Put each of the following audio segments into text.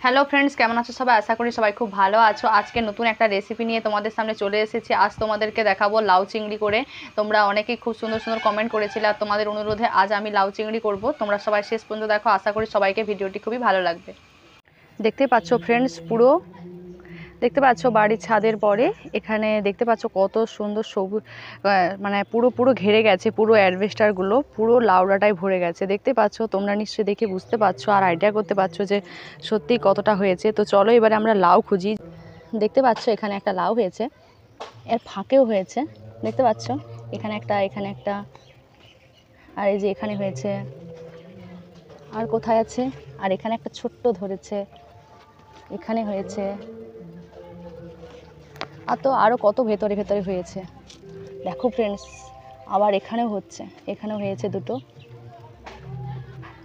Hello friends, কেমন আছো সবাই? আশা করি সবাই খুব ভালো আছো। আজকে নতুন একটা রেসিপি নিয়ে তোমাদের সামনে চলে এসেছি। আজ তোমাদেরকে দেখাবো লাউ চিংড়ি করে। তোমরা অনেকেই খুব সুন্দর সুন্দর কমেন্ট করেছিলে, আর তোমাদের অনুরোধে আজ আমি লাউ চিংড়ি করব। তোমরা সবাই শেষ পর্যন্ত দেখো, আশা করি সবাইকে ভিডিওটি খুবই ভালো লাগবে। দেখতে পাচ্ছ ফ্রেন্ডস, পুরো দেখতে পাচ্ছ বাড়ির ছাদের পরে এখানে দেখতে পাচ্ছ কত সুন্দর সবুজ, মানে পুরো পুরো ঘেরে গেছে, পুরো অ্যাডভেস্টারগুলো পুরো লাউড়াটাই ভরে গেছে। দেখতে পাচ্ছ, তোমরা নিশ্চয়ই দেখে বুঝতে পারছো আর আইডিয়া করতে পারছো যে সত্যি কতটা হয়েছে। তো চলো এবারে আমরা লাউ খুঁজি। দেখতে পাচ্ছ এখানে একটা লাউ হয়েছে, এর ফাঁকেও হয়েছে। দেখতে পাচ্ছ এখানে একটা, আর এই যে এখানে হয়েছে, আর কোথায় আছে, আর এখানে একটা ছোট্ট ধরেছে, এখানে হয়েছে, আর তো আরও কত ভেতরে ভেতরে হয়েছে। দেখো ফ্রেন্ডস, আবার এখানেও হচ্ছে, এখানেও হয়েছে দুটো,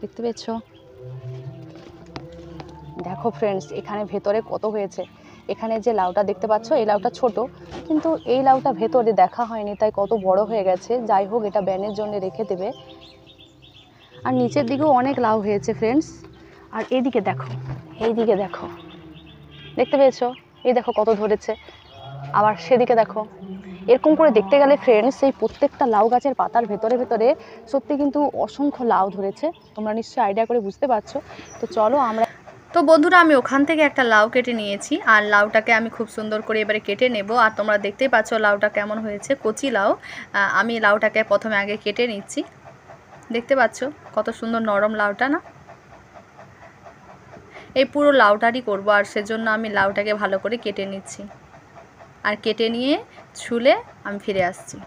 দেখতে পেয়েছ? দেখো ফ্রেন্ডস, এখানে ভেতরে কত হয়েছে। এখানে যে লাউটা দেখতে পাচ্ছ, এই লাউটা ছোট, কিন্তু এই লাউটা ভেতরে দেখা হয়নি, তাই কত বড় হয়ে গেছে। যাই হোক, এটা ব্যানের জন্য রেখে দেবে। আর নিচের দিকেও অনেক লাউ হয়েছে ফ্রেন্ডস। আর এইদিকে দেখো, এইদিকে দেখো, দেখতে পেয়েছো? এই দেখো কত ধরেছে। আবার সেদিকে দেখো। এরকম করে দেখতে গেলে ফ্রেন্ডস, এই প্রত্যেকটা লাউ গাছের পাতার ভেতরে ভেতরে সত্যি কিন্তু অসংখ্য লাউ ধরেছে। তোমরা নিশ্চয়ই আইডিয়া করে বুঝতে পারছো। তো চলো আমরা, তো বন্ধুরা, আমি ওখান থেকে একটা লাউ কেটে নিয়েছি, আর লাউটাকে আমি খুব সুন্দর করে এবারে কেটে নেব। আর তোমরা দেখতেই পাচ্ছ লাউটা কেমন হয়েছে, কচি লাউ। আমি লাউটাকে প্রথমে আগে কেটে নিচ্ছি। দেখতে পাচ্ছ কত সুন্দর নরম লাউটা না? এই পুরো লাউটারই করব, আর সেজন্য আমি লাউটাকে ভালো করে কেটে নিচ্ছি। আর কেটে নিয়ে ছুলে আমি ফিরে আসছি।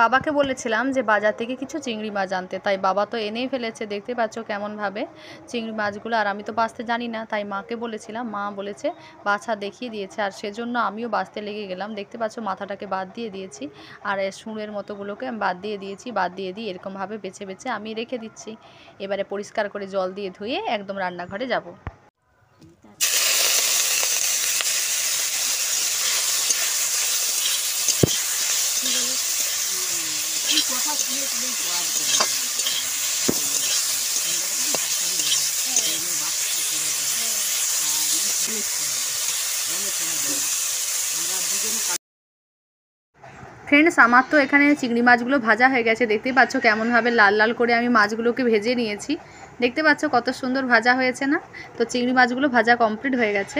বাবাকে বলেছিলাম যে বাজার থেকে কিছু চিংড়ি মাছ আনতে, তাই বাবা তো এনেই ফেলেছে। দেখতে পাচ্ছ কেমনভাবে চিংড়ি মাছগুলো। আর আমি তো বাছতে জানি না, তাই মাকে বলেছিলাম, মা বলেছে, বাছা দেখিয়ে দিয়েছে। আর সেজন্য আমিও বাছতে লেগে গেলাম। দেখতে পাচ্ছ মাথাটাকে বাদ দিয়ে দিয়েছি, আর সুঁড়ের মতোগুলোকে আমি বাদ দিয়ে দিয়েছি। বাদ দিয়ে দিয়ে এরকমভাবে বেছে বেছে আমি রেখে দিচ্ছি। এবারে পরিষ্কার করে জল দিয়ে ধুয়ে একদম রান্নাঘরে যাব। ফ্রেন্ডস, আমার তো এখানে চিংড়ি মাছগুলো ভাজা হয়ে গেছে। দেখতেই পাচ্ছ কেমনভাবে লাল লাল করে আমি মাছগুলোকে ভেজে নিয়েছি। দেখতে পাচ্ছ কত সুন্দর ভাজা হয়েছে না? তো চিংড়ি মাছগুলো ভাজা কমপ্লিট হয়ে গেছে।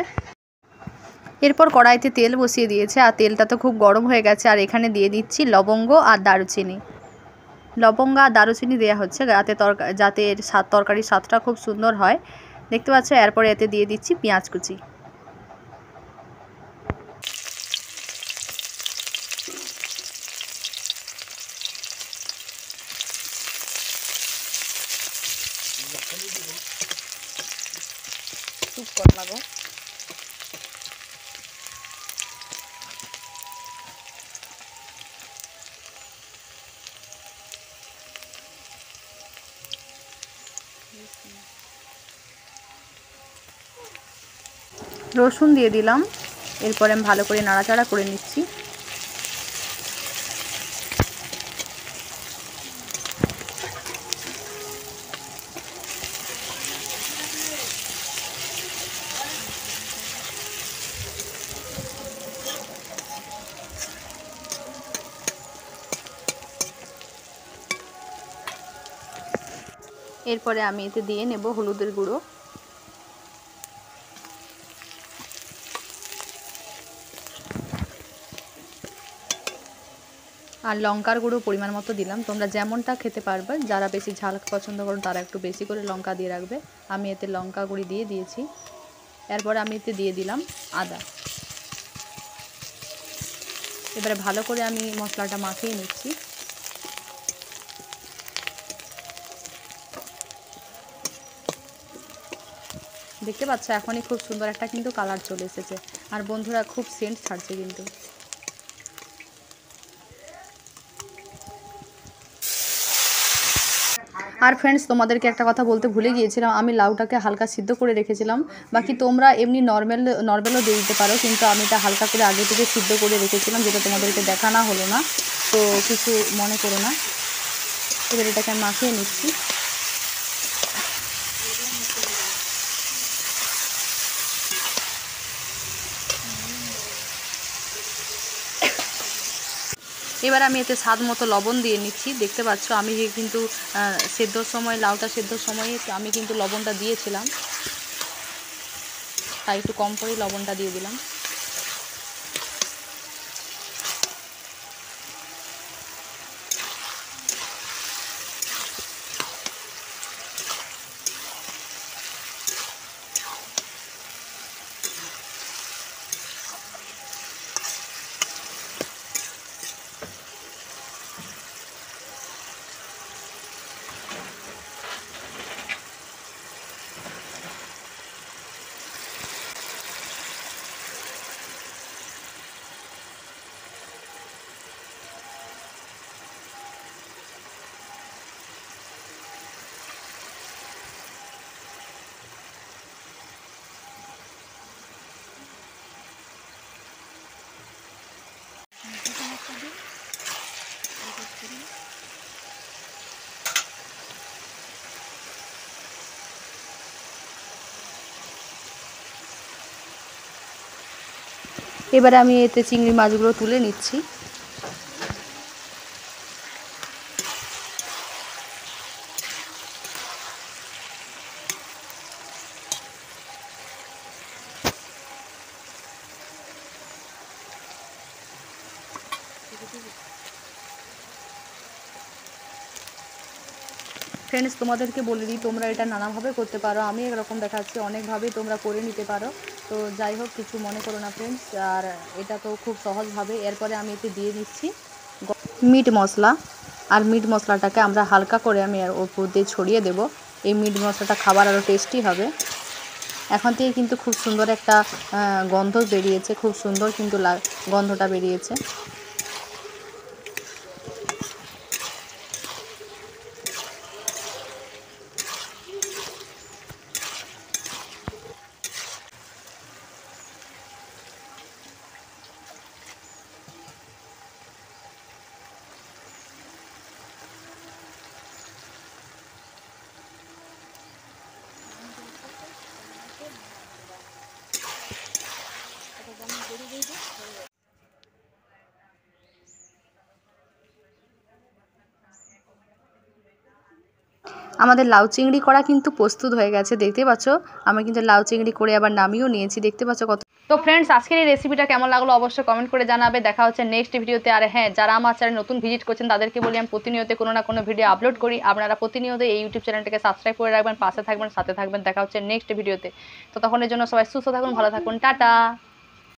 এরপর কড়াইতে তেল বসিয়ে দিয়েছে, আর তেলটা তো খুব গরম হয়ে গেছে। আর এখানে দিয়ে দিচ্ছি লবঙ্গ আর দারুচিনি। লবঙ্গ আর দারুচিনি দেওয়া হচ্ছে যাতে এর তরকারির স্বাদটা খুব সুন্দর হয়। দেখতে পাচ্ছ, এরপরে এতে দিয়ে দিচ্ছি পেঁয়াজ কুচি। রসুন দিয়ে দিলাম। এরপরে আমি ভালো করে নাড়াচাড়া করে নিচ্ছি। এরপরে আমি এতে দিয়ে নেব হলুদের গুঁড়ো, আর লঙ্কার গুঁড়ো পরিমাণ মতো দিলাম। তোমরা যেমনটা খেতে পারবে, যারা বেশি ঝাল পছন্দ করো তারা একটু বেশি করে লঙ্কা দিয়ে রাখবে। আমি এতে লঙ্কা গুঁড়ি দিয়ে দিয়েছি। এরপরে আমি এতে দিয়ে দিলাম আদা। এবারে ভালো করে আমি মশলাটা মাখিয়ে নিচ্ছি। দেখতে পাচ্ছ এখনই খুব সুন্দর একটা কিন্তু কালার চলে এসেছে, আর বন্ধুরা খুব সেন্ট ছাড়ছে কিন্তু। আর ফ্রেন্ডস, তোমাদেরকে একটা কথা বলতে ভুলে গিয়েছিলাম, আমি লাউটাকে হালকা সিদ্ধ করে রেখেছিলাম। বাকি তোমরা এমনি নর্মালও দিয়ে দিতে পারো, কিন্তু আমি এটা হালকা করে আগে থেকে সিদ্ধ করে রেখেছিলাম, যেটা তোমাদেরকে দেখানো হলো না, তো কিছু মনে করো না। এবার এটাকে আমি মাখিয়ে নিচ্ছি। এবার আমি এতে স্বাদ মতো লবণ দিয়ে নিচ্ছি। দেখতে পাচ্ছ আমি কিন্তু সেদ্ধর সময়, লাউটা সেদ্ধর সময় আমি কিন্তু লবণটা দিয়েছিলাম, তাই একটু কম করেই লবণটা দিয়ে দিলাম। এবারে আমি এতে চিংড়ি মাছগুলো তুলে নিচ্ছি। ফ্রেন্ডস, তোমাদেরকে বলে দিই, তোমরা এটা নানাভাবে করতে পারো, আমি একরকম দেখাচ্ছি, অনেকভাবেই তোমরা করে নিতে পারো। তো যাই হোক, কিছু মনে করো না ফ্রেন্ডস, আর এটা তো খুব সহজভাবে। এরপরে আমি এতে দিয়ে দিচ্ছি মিট মশলা, আর মিট মশলাটাকে আমরা হালকা করে আমি এর ওপর দিয়ে ছড়িয়ে দেব। এই মিট মশলাটা খাবার আরও টেস্টি হবে। এখন থেকে কিন্তু খুব সুন্দর একটা গন্ধ বেরিয়েছে, খুব সুন্দর কিন্তু গন্ধটা বেরিয়েছে। আমাদের লাউ চিংড়ি করা কিন্তু প্রস্তুত হয়ে গেছে। দেখতে পাচ্ছ আমি কিন্তু লাউ চিংড়ি করে আবার নামিয়েও নিয়েছি। দেখতে পাচ্ছ কত। তো ফ্রেন্ডস, আজকের এই রেসিপিটা কেমন লাগলো অবশ্যই কমেন্ট করে জানাবে। দেখা হচ্ছে নেক্সট ভিডিওতে। আর হ্যাঁ, যারা আমার চ্যানেল নতুন ভিজিট করছেন তাদেরকে বলি আমি প্রতিনিয়ত কোনো না কোনো ভিডিও আপলোড করি। আপনারা প্রতিনিয়ত এই ইউটিউব চ্যানেলটাকে সাবস্ক্রাইব করে রাখবেন, পাশে থাকবেন, সাথে থাকবেন। দেখা হচ্ছে নেক্সট ভিডিওতে। তো তখনের জন্য সবাই সুস্থ থাকুন, ভালো থাকুন, টাটা।